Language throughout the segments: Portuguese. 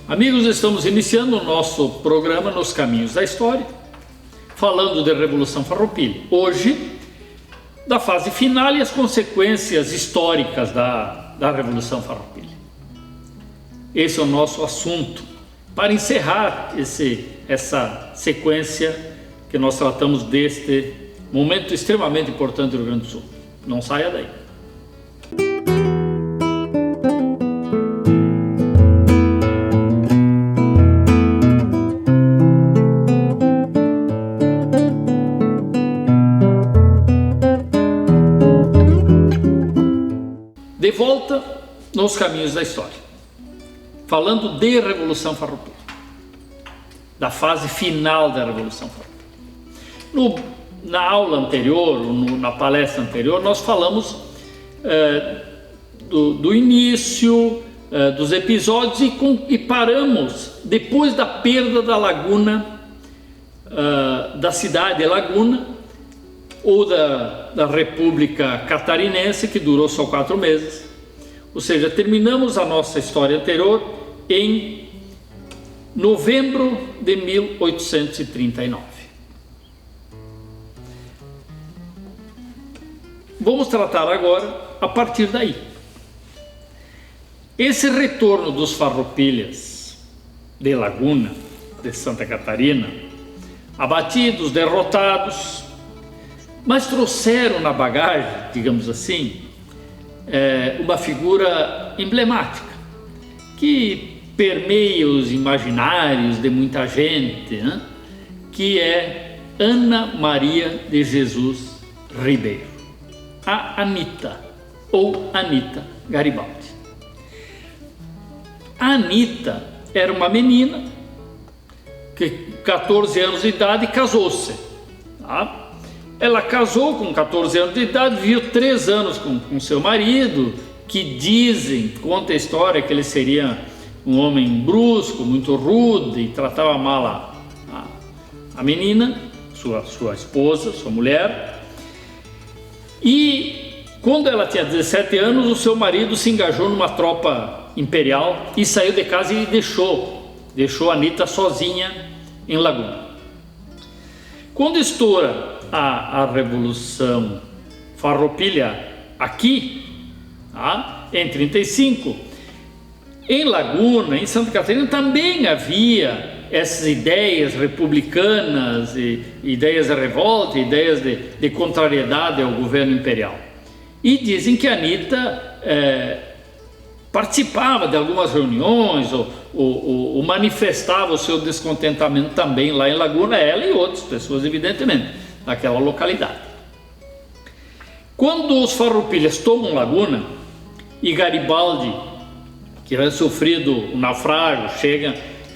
Amigos, estamos iniciando o nosso programa Nos Caminhos da História, falando da Revolução Farroupilha. Hoje, da fase final e as consequências históricas da Revolução Farroupilha. Esse é o nosso assunto para encerrar essa sequência que nós tratamos deste momento extremamente importante do Rio Grande do Sul. Não saia daí. De volta nos caminhos da história, falando de Revolução Farroupilha, da fase final da Revolução Farroupilha. Na aula anterior, na palestra anterior, nós falamos do início, dos episódios e paramos depois da perda da Laguna, da cidade de Laguna, ou da República Catarinense, que durou só 4 meses. Ou seja, terminamos a nossa história anterior em novembro de 1839. Vamos tratar agora a partir daí. Esse retorno dos farroupilhas de Laguna, de Santa Catarina, abatidos, derrotados, mas trouxeram na bagagem, digamos assim, uma figura emblemática que permeia os imaginários de muita gente, né? Que é Ana Maria de Jesus Ribeiro, a Anita, ou Anita Garibaldi. A Anita era uma menina que, 14 anos de idade, casou-se, tá? Ela casou com 14 anos de idade, viveu 3 anos com seu marido, que conta a história que ele seria um homem brusco, muito rude, e tratava mal a menina, sua esposa, sua mulher. E quando ela tinha 17 anos, o seu marido se engajou numa tropa imperial e saiu de casa e deixou a Anita sozinha em Laguna. Quando estoura a Revolução Farroupilha aqui, tá? Em 35, em Laguna, em Santa Catarina, também havia essas ideias republicanas, ideias de revolta, ideias de contrariedade ao governo imperial. E dizem que a Anita participava de algumas reuniões ou manifestava o seu descontentamento também lá em Laguna, ela e outras pessoas, evidentemente, naquela localidade. Quando os farroupilhas tomam Laguna e Garibaldi, que havia sofrido um naufrágio, chega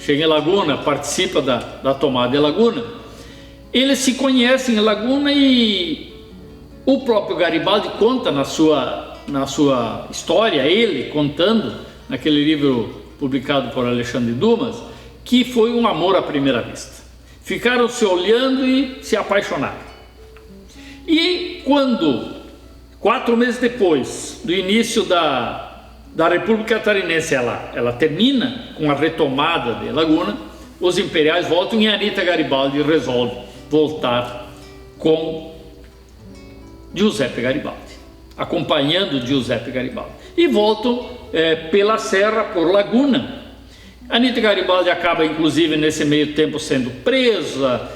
em Laguna, participa da tomada de Laguna, eles se conhecem em Laguna e o próprio Garibaldi conta na sua história, ele contando naquele livro publicado por Alexandre Dumas, que foi um amor à primeira vista. Ficaram se olhando e se apaixonaram. E quando, 4 meses depois do início da República Catarinense, ela termina com a retomada de Laguna, os imperiais voltam e Anita Garibaldi resolve voltar com Giuseppe Garibaldi, acompanhando Giuseppe Garibaldi. E voltam pela serra, por Laguna. Anita Garibaldi acaba, inclusive, nesse meio tempo sendo presa.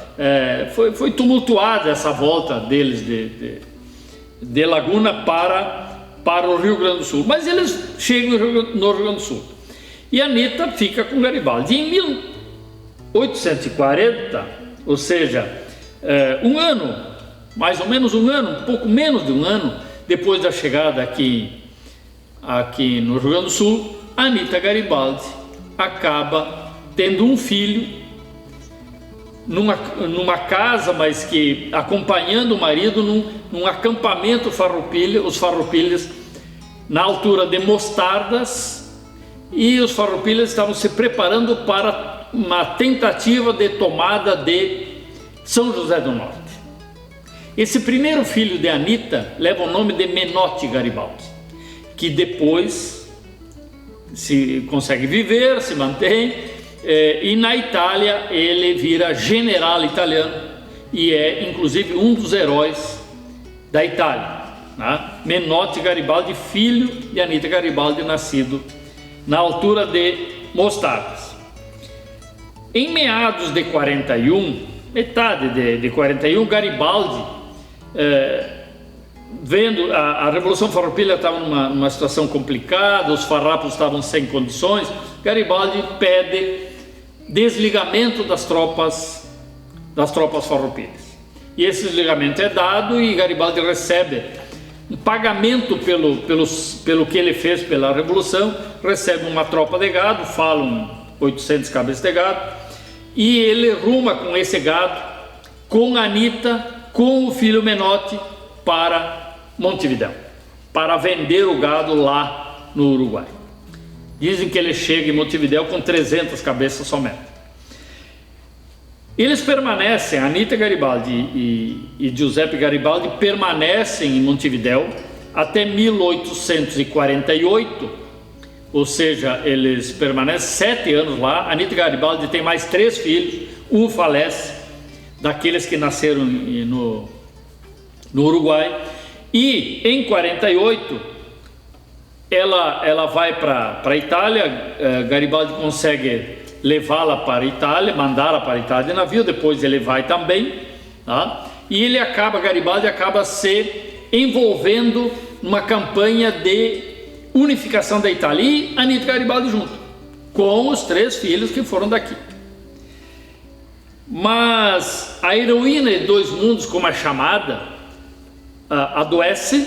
Foi tumultuada essa volta deles de Laguna para o Rio Grande do Sul. Mas eles chegam no Rio Grande do Sul. E Anita fica com Garibaldi. Em 1840, ou seja, um ano, mais ou menos um ano, um pouco menos de um ano, depois da chegada aqui no Rio Grande do Sul, Anita Garibaldi acaba tendo um filho numa casa, mas que acompanhando o marido num acampamento farroupilha, os farroupilhas na altura de Mostardas, e os farroupilhas estavam se preparando para uma tentativa de tomada de São José do Norte. Esse primeiro filho de Anita leva o nome de Menotti Garibaldi, que depois se consegue viver, se mantém, e na Itália ele vira general italiano e é inclusive um dos heróis da Itália, né? Menotti Garibaldi, filho de Anita Garibaldi, nascido na altura de Mostardas. Em meados de 41, metade de 41, Garibaldi, vendo a Revolução Farroupilha estava numa situação complicada, os farrapos estavam sem condições, Garibaldi pede desligamento das tropas farroupilhas. E esse desligamento é dado e Garibaldi recebe um pagamento pelo que ele fez pela Revolução, recebe uma tropa de gado, falam 800 cabeças de gado, e ele ruma com esse gado, com Anita, com o filho Menotti, para Montevidéu, para vender o gado lá no Uruguai. Dizem que ele chega em Montevidéu com 300 cabeças somente. Eles permanecem, Anita Garibaldi e Giuseppe Garibaldi permanecem em Montevidéu até 1848, ou seja, eles permanecem 7 anos lá. Anita Garibaldi tem mais 3 filhos, um falece, daqueles que nasceram no Uruguai, e em 48 ela vai para a Itália. Garibaldi consegue levá-la para a Itália, mandá-la para a Itália de navio, depois ele vai também, tá? E Garibaldi acaba se envolvendo numa campanha de unificação da Itália, e Anita Garibaldi junto, com os 3 filhos que foram daqui. Mas a heroína de 2 mundos, como é chamada, adoece,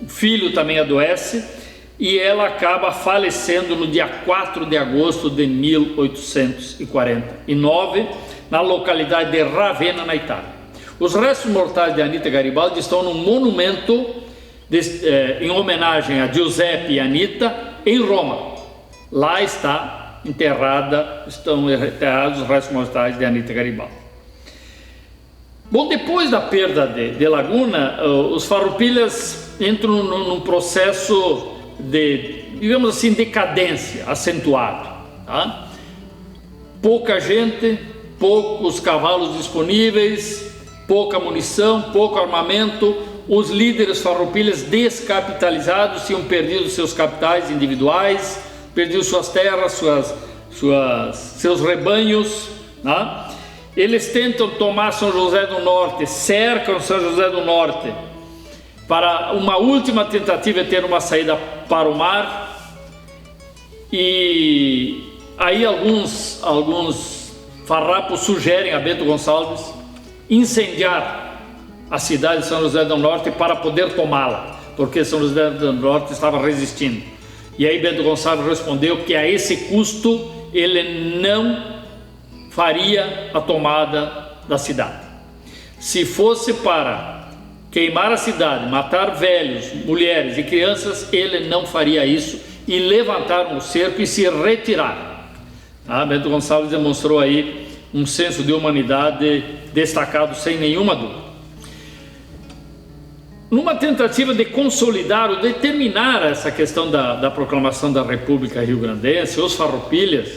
o filho também adoece, e ela acaba falecendo no dia 4 de agosto de 1849, na localidade de Ravenna, na Itália. Os restos mortais de Anita Garibaldi estão num monumento em homenagem a Giuseppe e Anita, em Roma. Lá estão enterrados os restos mortais de Anita Garibaldi. Bom, depois da perda de Laguna, os farroupilhas entram num processo de, digamos assim, decadência acentuado, tá? Pouca gente, poucos cavalos disponíveis, pouca munição, pouco armamento. Os líderes farroupilhas descapitalizados tinham perdido seus capitais individuais, perdido suas terras, seus rebanhos, né? Eles tentam tomar São José do Norte, cercam São José do Norte, para uma última tentativa de ter uma saída para o mar. E aí alguns farrapos sugerem a Bento Gonçalves incendiar a cidade de São José do Norte para poder tomá-la, porque São José do Norte estava resistindo. E aí Bento Gonçalves respondeu que a esse custo ele não faria a tomada da cidade. Se fosse para queimar a cidade, matar velhos, mulheres e crianças, ele não faria isso, e levantaram o cerco e se retiraram. Bento Gonçalves demonstrou aí um senso de humanidade destacado, sem nenhuma dúvida. Numa tentativa de consolidar ou de terminar essa questão da proclamação da República Rio-Grandense, os farroupilhas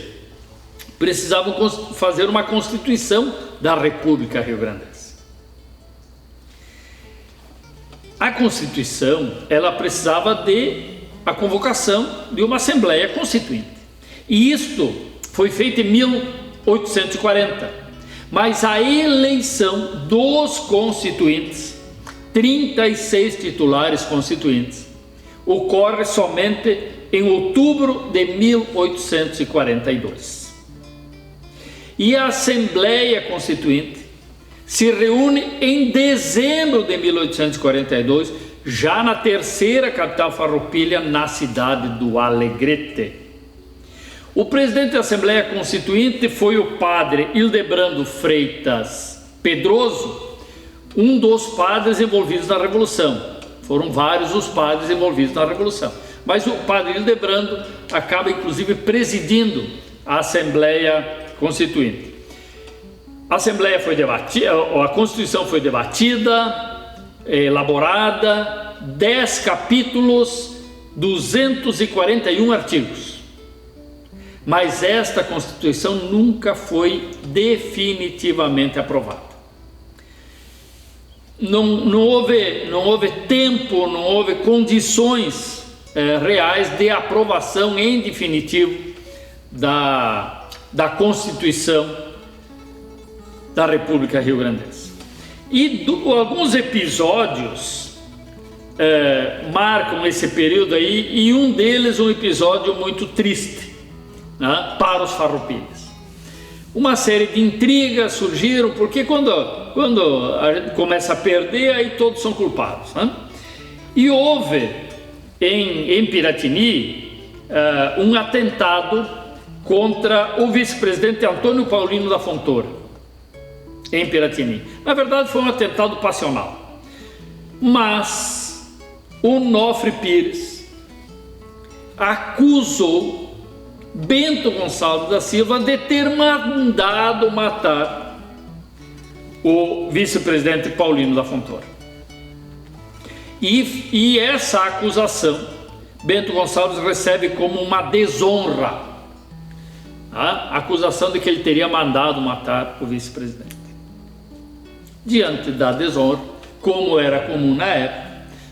precisavam fazer uma constituição da República Rio-Grandense. A Constituição, ela precisava a convocação de uma Assembleia Constituinte. E isto foi feito em 1840. Mas a eleição dos constituintes, 36 titulares constituintes, ocorre somente em outubro de 1842. E a Assembleia Constituinte se reúne em dezembro de 1842, já na terceira capital farroupilha, na cidade do Alegrete. O presidente da Assembleia Constituinte foi o padre Hildebrando Freitas Pedroso, um dos padres envolvidos na Revolução. Foram vários os padres envolvidos na Revolução, mas o padre Hildebrando acaba inclusive presidindo a Assembleia Constituinte. A Assembleia foi debatida, a Constituição foi debatida, elaborada, 10 capítulos, 241 artigos. mas esta Constituição nunca foi definitivamente aprovada. Não houve tempo, não houve condições reais de aprovação em definitivo da Constituição da República Rio-Grandense. E alguns episódios marcam esse período aí, e um deles um episódio muito triste, né, para os farroupilhas. Uma série de intrigas surgiram, porque quando a gente começa a perder, aí todos são culpados, né? E houve em Piratini um atentado contra o vice-presidente Antônio Paulino da Fontoura, em Piratini. Na verdade foi um atentado passional, mas o Onofre Pires acusou Bento Gonçalves da Silva de ter mandado matar o vice-presidente Paulino da Fontoura. E essa acusação Bento Gonçalves recebe como uma desonra, a acusação de que ele teria mandado matar o vice-presidente. Diante da desonra, como era comum na época,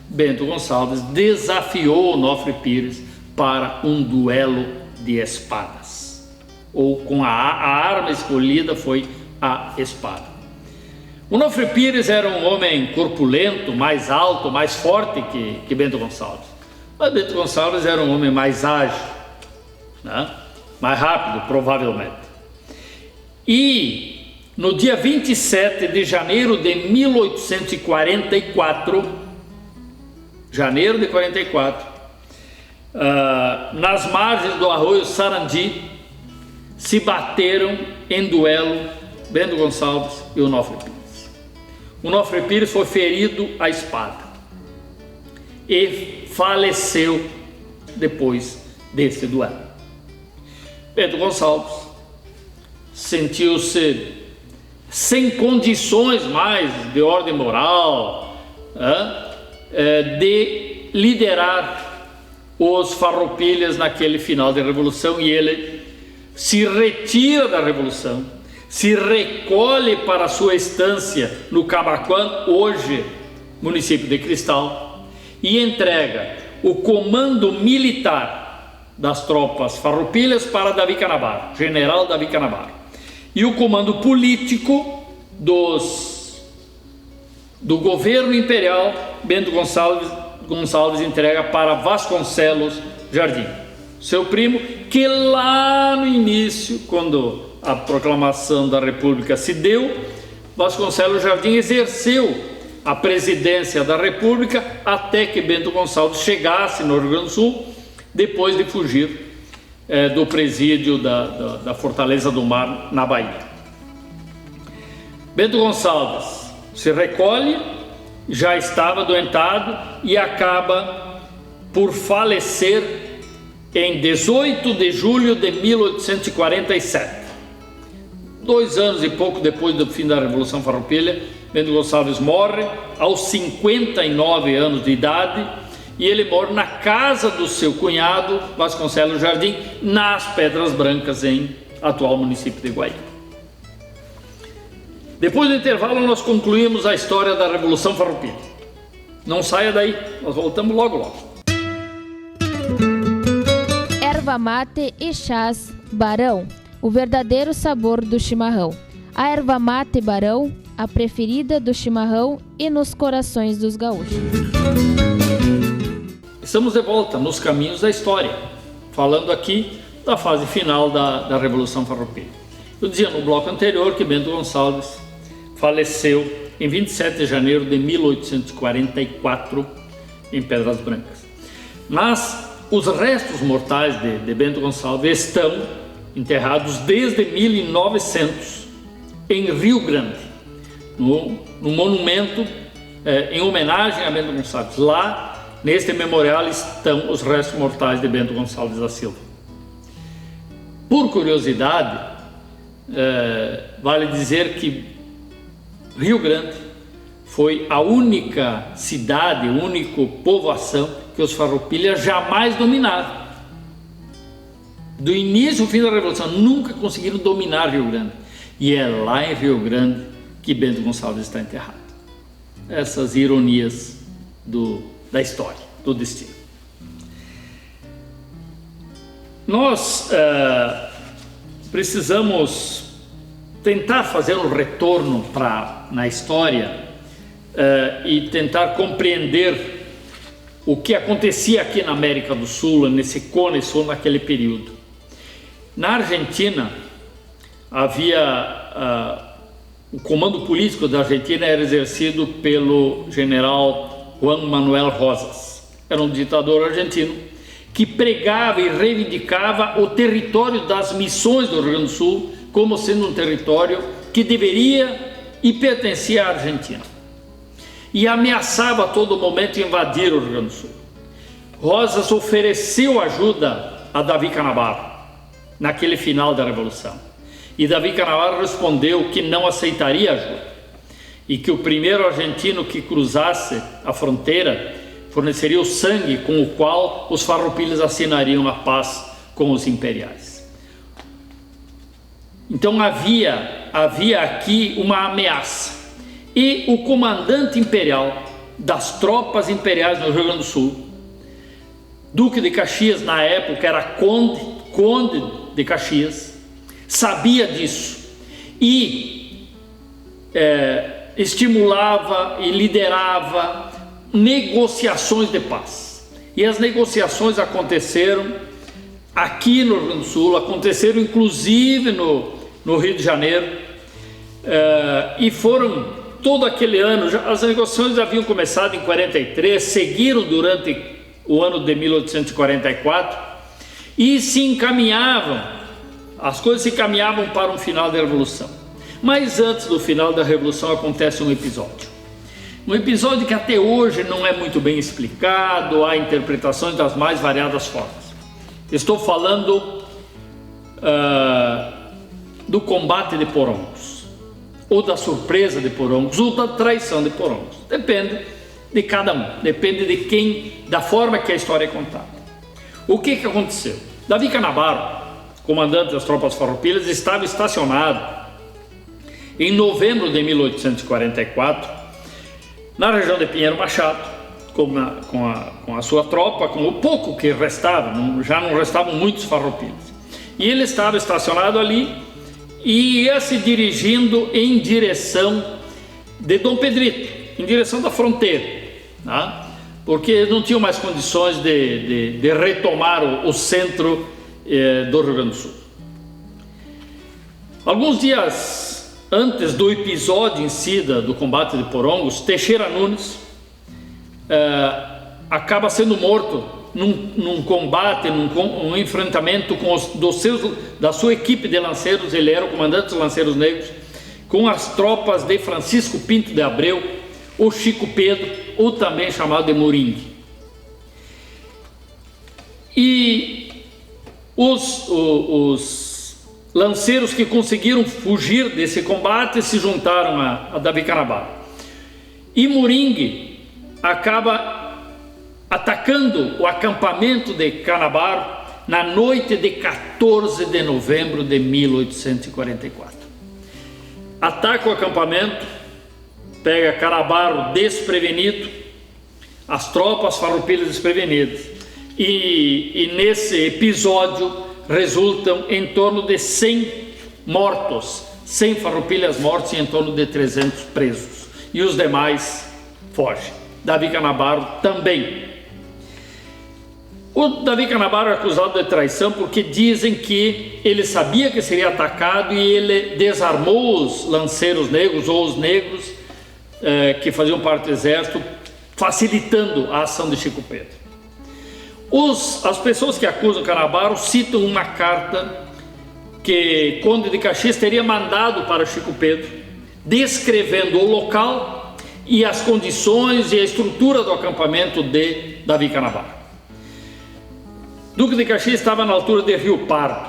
Bento Gonçalves desafiou Onofre Pires para um duelo de espadas, ou com a arma escolhida foi a espada. Onofre Pires era um homem corpulento, mais alto, mais forte que Bento Gonçalves, mas Bento Gonçalves era um homem mais ágil, né? Mais rápido, provavelmente. E no dia 27 de janeiro de 1844, nas margens do arroio Sarandi, se bateram em duelo Bento Gonçalves e Onofre Pires. Onofre Pires foi ferido à espada e faleceu depois desse duelo. Bento Gonçalves sentiu-se sem condições mais de ordem moral de liderar os farroupilhas naquele final da Revolução, e ele se retira da Revolução, se recolhe para a sua estância no Camaquã, hoje município de Cristal, e entrega o comando militar das tropas farroupilhas para Davi Canabaro, general Davi Canabaro, e o comando político do governo imperial. Bento Gonçalves entrega para Vasconcelos Jardim, seu primo, que lá no início, quando a proclamação da República se deu, Vasconcelos Jardim exerceu a presidência da República até que Bento Gonçalves chegasse no Rio Grande do Sul, depois de fugir do presídio da Fortaleza do Mar, na Bahia. Bento Gonçalves se recolhe, já estava adoentado e acaba por falecer em 18 de julho de 1847. 2 anos e pouco depois do fim da Revolução Farroupilha, Bento Gonçalves morre aos 59 anos de idade, e ele morre na casa do seu cunhado, Vasconcelos Jardim, nas Pedras Brancas, em atual município de Guaíba. Depois do intervalo, nós concluímos a história da Revolução Farroupilha. Não saia daí, nós voltamos logo. Erva mate e chás Barão, o verdadeiro sabor do chimarrão. A erva mate Barão, a preferida do chimarrão e nos corações dos gaúchos. Estamos de volta nos caminhos da história, falando aqui da fase final da Revolução Farroupilha. Eu dizia no bloco anterior que Bento Gonçalves faleceu em 27 de janeiro de 1844 em Pedras Brancas. Mas os restos mortais de Bento Gonçalves estão enterrados desde 1900 em Rio Grande, no monumento em homenagem a Bento Gonçalves. Lá, neste memorial, estão os restos mortais de Bento Gonçalves da Silva. Por curiosidade, vale dizer que Rio Grande foi a única cidade, a única povoação que os farroupilhas jamais dominaram. do início ao fim da Revolução, nunca conseguiram dominar Rio Grande. E é lá em Rio Grande que Bento Gonçalves está enterrado. Essas ironias da história, do destino. Nós precisamos tentar fazer um retorno na história e tentar compreender o que acontecia aqui na América do Sul, nesse Cone Sul, naquele período. Na Argentina, o comando político da Argentina era exercido pelo general Juan Manuel Rosas. Era um ditador argentino que pregava e reivindicava o território das missões do Rio Grande do Sul como sendo um território que deveria e pertencia à Argentina. E ameaçava a todo momento invadir o Rio Grande do Sul. Rosas ofereceu ajuda a Davi Canabaro naquele final da Revolução. E Davi Canabaro respondeu que não aceitaria ajuda e que o primeiro argentino que cruzasse a fronteira forneceria o sangue com o qual os farroupilhas assinariam a paz com os imperiais. Então havia aqui uma ameaça. E o comandante imperial das tropas imperiais no Rio Grande do Sul, Duque de Caxias, na época era Conde de Caxias, sabia disso e estimulava e liderava negociações de paz. E as negociações aconteceram aqui no Rio Grande do Sul, aconteceram inclusive no Rio de Janeiro, e foram todo aquele ano. As negociações haviam começado em 43, seguiram durante o ano de 1844 e as coisas se encaminhavam para um final da Revolução. Mas antes do final da Revolução acontece um episódio que até hoje não é muito bem explicado, há interpretações das mais variadas formas. Estou falando do combate de Porongos, ou da surpresa de Porongos, ou da traição de Porongos. Depende de cada um, depende da forma que a história é contada. O que aconteceu? Davi Canabaro, comandante das tropas farroupilhas, estava estacionado em novembro de 1844 na região de Pinheiro Machado, com a sua tropa, com o pouco que restava, já não restavam muitos farroupilhas. E ele estava estacionado ali e ia se dirigindo em direção de Dom Pedrito, em direção da fronteira, tá? Porque não tinham mais condições de retomar o centro do Rio Grande do Sul. Alguns dias antes do episódio em si do combate de Porongos, Teixeira Nunes acaba sendo morto num combate, num enfrentamento da sua equipe de lanceiros. Ele era o comandante dos Lanceiros Negros, com as tropas de Francisco Pinto de Abreu, o Chico Pedro, ou também chamado de Moringue. E os lanceiros que conseguiram fugir desse combate se juntaram a Davi Canabaro. E Moringue acaba atacando o acampamento de Canabaro na noite de 14 de novembro de 1844. Ataca o acampamento, pega Canabaro desprevenido, as tropas farroupilhas desprevenidas, e nesse episódio resultam em torno de 100 mortos, 100 farroupilhas mortos e em torno de 300 presos, e os demais fogem. Davi Canabaro também. O Davi Canabaro é acusado de traição porque dizem que ele sabia que seria atacado e ele desarmou os lanceiros negros, ou os negros que faziam parte do exército, facilitando a ação de Chico Pedro. As pessoas que acusam Canabaro citam uma carta que Conde de Caxias teria mandado para Chico Pedro, descrevendo o local e as condições e a estrutura do acampamento de Davi Canabaro. Duque de Caxias estava na altura de Rio Pardo,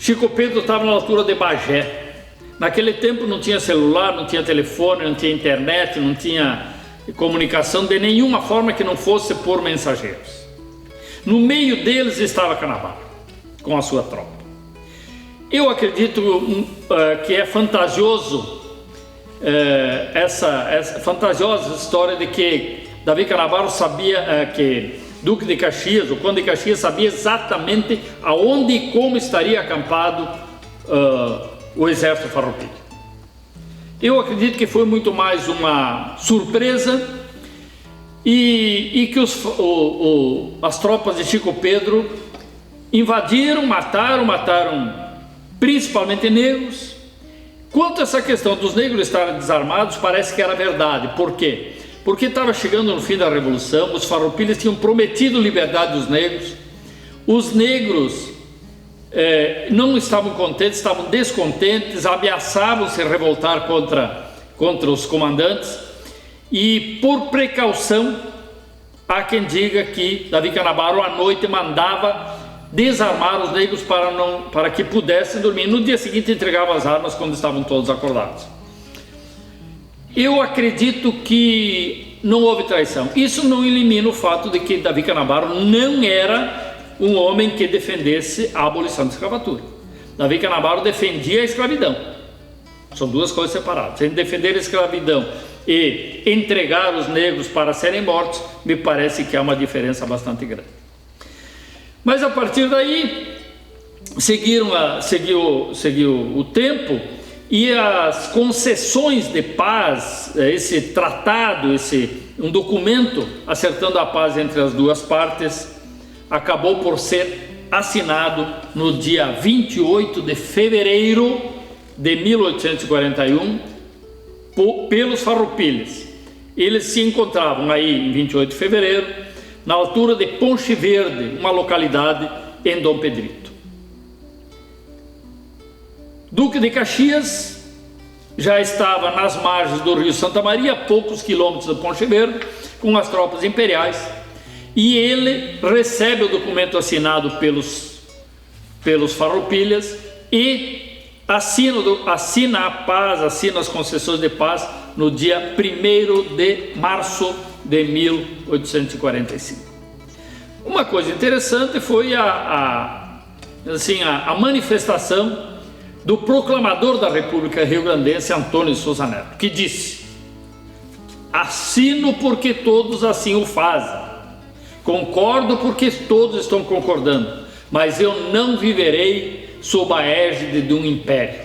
Chico Pedro estava na altura de Bagé. Naquele tempo não tinha celular, não tinha telefone, não tinha internet, não tinha comunicação de nenhuma forma que não fosse por mensageiros. No meio deles estava Canabaro. com a sua tropa. Eu acredito que é fantasioso essa fantasiosa história de que Davi Canavaro sabia que Duque de Caxias, o Conde de Caxias, sabia exatamente aonde e como estaria acampado o exército farroupilha. Eu acredito que foi muito mais uma surpresa e que as tropas de Chico Pedro invadiram, mataram principalmente negros. Quanto a essa questão dos negros estarem desarmados, parece que era verdade. Por quê? Porque estava chegando no fim da Revolução, os farroupilhas tinham prometido liberdade aos negros, os negros não estavam contentes, estavam descontentes, ameaçavam se revoltar contra os comandantes, e por precaução, há quem diga que Davi Canavaro à noite mandava desarmar os negros para que pudessem dormir. No dia seguinte entregava as armas quando estavam todos acordados. Eu acredito que não houve traição. Isso não elimina o fato de que Davi Canavaro não era um homem que defendesse a abolição da escravatura. Davi Canavaro defendia a escravidão. São duas coisas separadas. Em defender a escravidão e entregar os negros para serem mortos, me parece que há uma diferença bastante grande. Mas a partir daí seguiu o tempo, e as concessões de paz, esse tratado, um documento acertando a paz entre as duas partes, acabou por ser assinado no dia 28 de fevereiro de 1841 pelos farroupilhas. Eles se encontravam aí em 28 de fevereiro, na altura de Ponche Verde, uma localidade em Dom Pedrito. Duque de Caxias já estava nas margens do rio Santa Maria, a poucos quilômetros de Ponche Verde, com as tropas imperiais, e ele recebe o documento assinado pelos farroupilhas e assina a paz, assina as concessões de paz no dia 1º de março de 1845. Uma coisa interessante foi a manifestação do proclamador da República Rio-Grandense, Antônio de Souza Neto, que disse: assino porque todos assim o fazem, concordo porque todos estão concordando, mas eu não viverei sob a égide de um império.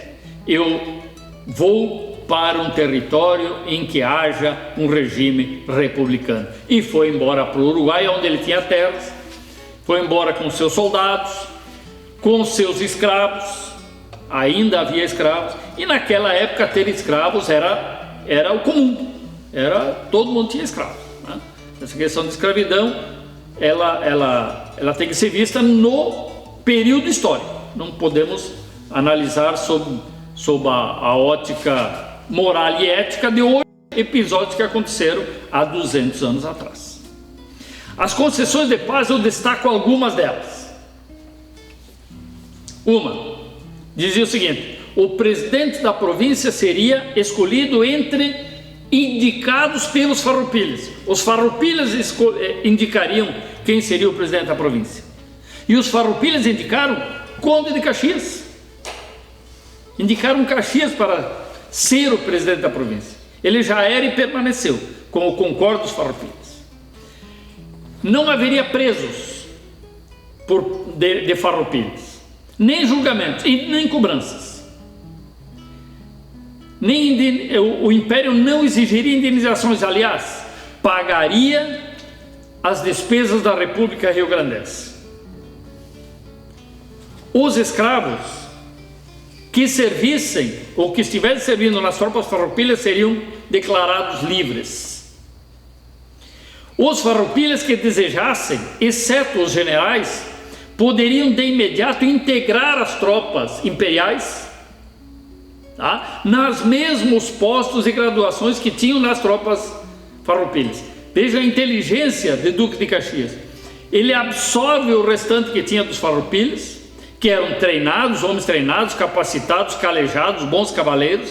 Eu vou para um território em que haja um regime republicano. E foi embora para o Uruguai, onde ele tinha terras, foi embora com seus soldados, com seus escravos, ainda havia escravos, e naquela época ter escravos era o comum, todo mundo tinha escravos, né? Essa questão de escravidão, ela tem que ser vista no período histórico, não podemos analisar sob a ótica moral e ética de hoje, episódios que aconteceram há 200 anos atrás. As concessões de paz, eu destaco algumas delas. Uma dizia o seguinte: o presidente da província seria escolhido entre indicados pelos farroupilhas. Os farroupilhas indicariam quem seria o presidente da província, e os farroupilhas indicaram Conde de Caxias, indicaram Caxias para ser o presidente da província. Ele já era e permaneceu com o concordo dos farroupilhas. Não haveria presos de farroupilhas, nem julgamentos e nem cobranças. O império não exigiria indenizações, aliás, pagaria as despesas da República Rio-Grandense. Os escravos que servissem ou que estivessem servindo nas tropas farroupilhas seriam declarados livres. Os farroupilhas que desejassem, exceto os generais, poderiam de imediato integrar as tropas imperiais, tá? Nas mesmos postos e graduações que tinham nas tropas farroupilhas. Veja a inteligência de Duque de Caxias. Ele absorve o restante que tinha dos farroupilhas, que eram treinados, homens treinados, capacitados, calejados, bons cavaleiros,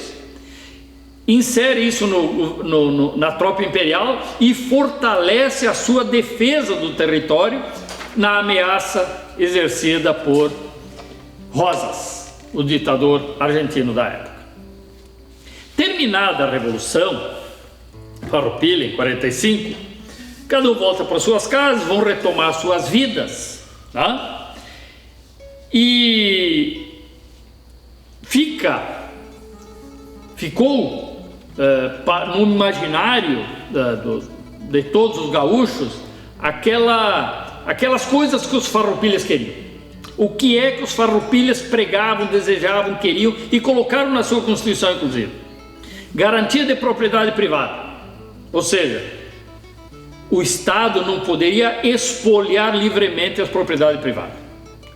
insere isso na tropa imperial e fortalece a sua defesa do território na ameaça exercida por Rosas, o ditador argentino da época. Terminada a Revolução Farroupilha, em 45, cada um volta para suas casas, vão retomar suas vidas, tá? E ficou no imaginário de todos os gaúchos aquelas coisas que os farroupilhas queriam. O que é que os farroupilhas pregavam, desejavam, queriam e colocaram na sua Constituição, inclusive? Garantia de propriedade privada, ou seja, o Estado não poderia expoliar livremente as propriedades privadas.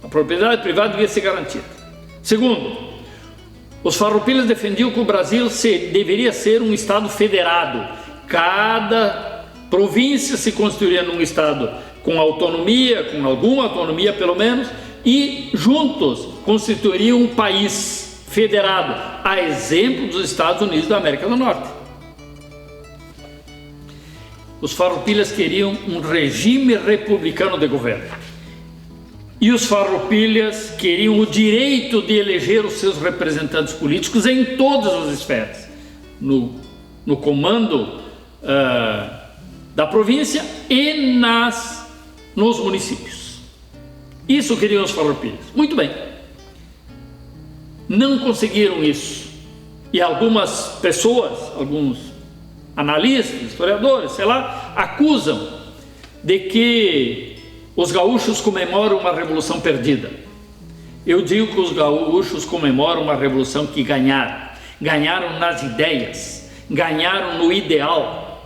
A propriedade privada devia ser garantida. Segundo, os farroupilhas defendiam que o Brasil deveria ser um Estado federado. Cada província se constituiria num Estado com autonomia, com alguma autonomia pelo menos, e juntos constituiriam um país federado, a exemplo dos Estados Unidos da América do Norte. Os farroupilhas queriam um regime republicano de governo. E os farroupilhas queriam o direito de eleger os seus representantes políticos em todas as esferas, no comando da província e nos municípios. Isso queriam os farroupilhas. Muito bem. Não conseguiram isso. E algumas pessoas, alguns analistas, historiadores, sei lá, acusam de que os gaúchos comemoram uma revolução perdida. Eu digo que os gaúchos comemoram uma revolução que ganharam. Ganharam nas ideias, ganharam no ideal.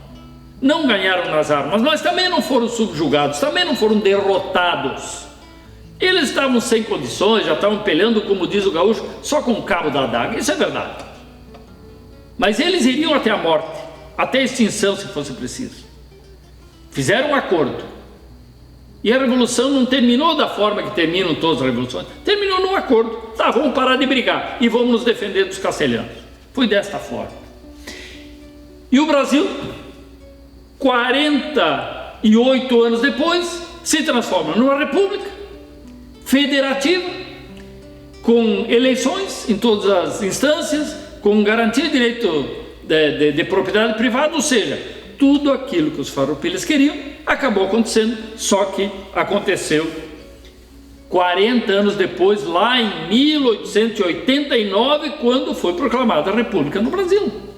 Não ganharam nas armas, mas também não foram subjugados, também não foram derrotados. Eles estavam sem condições, já estavam peleando, como diz o gaúcho, só com o cabo da adaga. Isso é verdade. Mas eles iriam até a morte, até a extinção, se fosse preciso. Fizeram um acordo. E a revolução não terminou da forma que terminam todas as revoluções. Terminou num acordo. Tá, vamos parar de brigar e vamos nos defender dos castelhanos. Foi desta forma. E o Brasil, 48 anos depois, se transforma numa república federativa, com eleições em todas as instâncias, com garantia de direito de propriedade privada, ou seja, tudo aquilo que os farroupilhas queriam acabou acontecendo, só que aconteceu 40 anos depois, lá em 1889, quando foi proclamada a República no Brasil.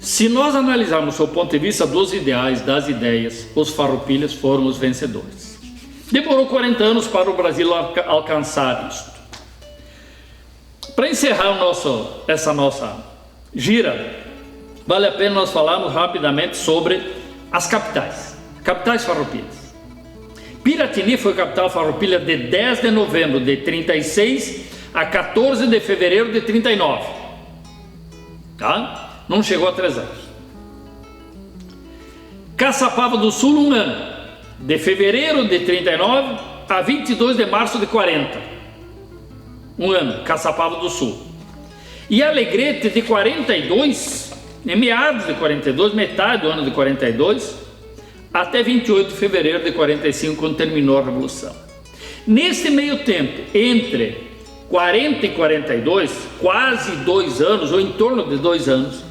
Se nós analisarmos o ponto de vista dos ideais, das ideias, os farroupilhas foram os vencedores. Demorou 40 anos para o Brasil alcançar isso. Para encerrar essa nossa gira, vale a pena nós falarmos rapidamente sobre as capitais farroupilhas. Piratini foi capital farroupilha de 10 de novembro de 36 a 14 de fevereiro de 39. Tá? Não chegou a 3 anos. Caçapava do Sul, 1 ano, de fevereiro de 39 a 22 de março de 40. 1 ano, Caçapava do Sul. E Alegrete de 42, em meados de 42, metade do ano de 42, até 28 de fevereiro de 45, quando terminou a Revolução. Nesse meio tempo, entre 40 e 42, quase 2 anos, ou em torno de 2 anos,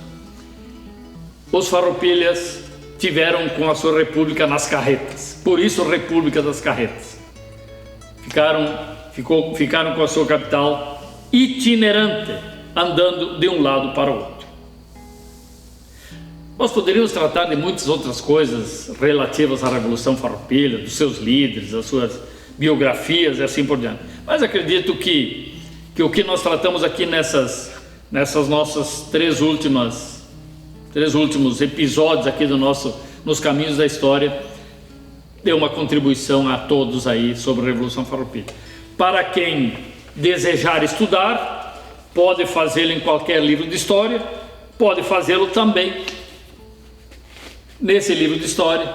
os farroupilhas tiveram com a sua república nas carretas. Por isso, República das Carretas. Ficaram com a sua capital itinerante, andando de um lado para o outro. Nós poderíamos tratar de muitas outras coisas relativas à Revolução Farroupilha, dos seus líderes, das suas biografias e assim por diante. Mas acredito que o que nós tratamos aqui nessas nossas três últimos episódios aqui nos Caminhos da História deu uma contribuição a todos aí sobre a Revolução Farroupilha. Para quem desejar estudar, pode fazê-lo em qualquer livro de história, pode fazê-lo também nesse livro de história,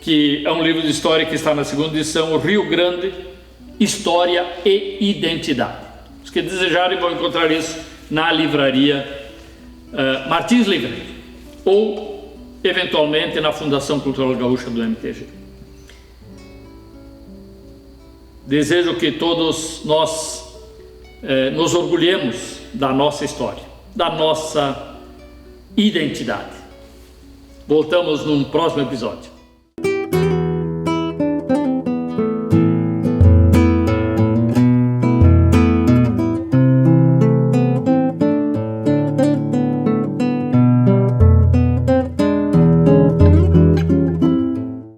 que é um livro de história que está na 2ª edição, o Rio Grande, História e Identidade. Os que desejarem vão encontrar isso na livraria Martins Livre, ou eventualmente na Fundação Cultural Gaúcha do MTG. Desejo que todos nós nos orgulhemos da nossa história, da nossa identidade. Voltamos num próximo episódio.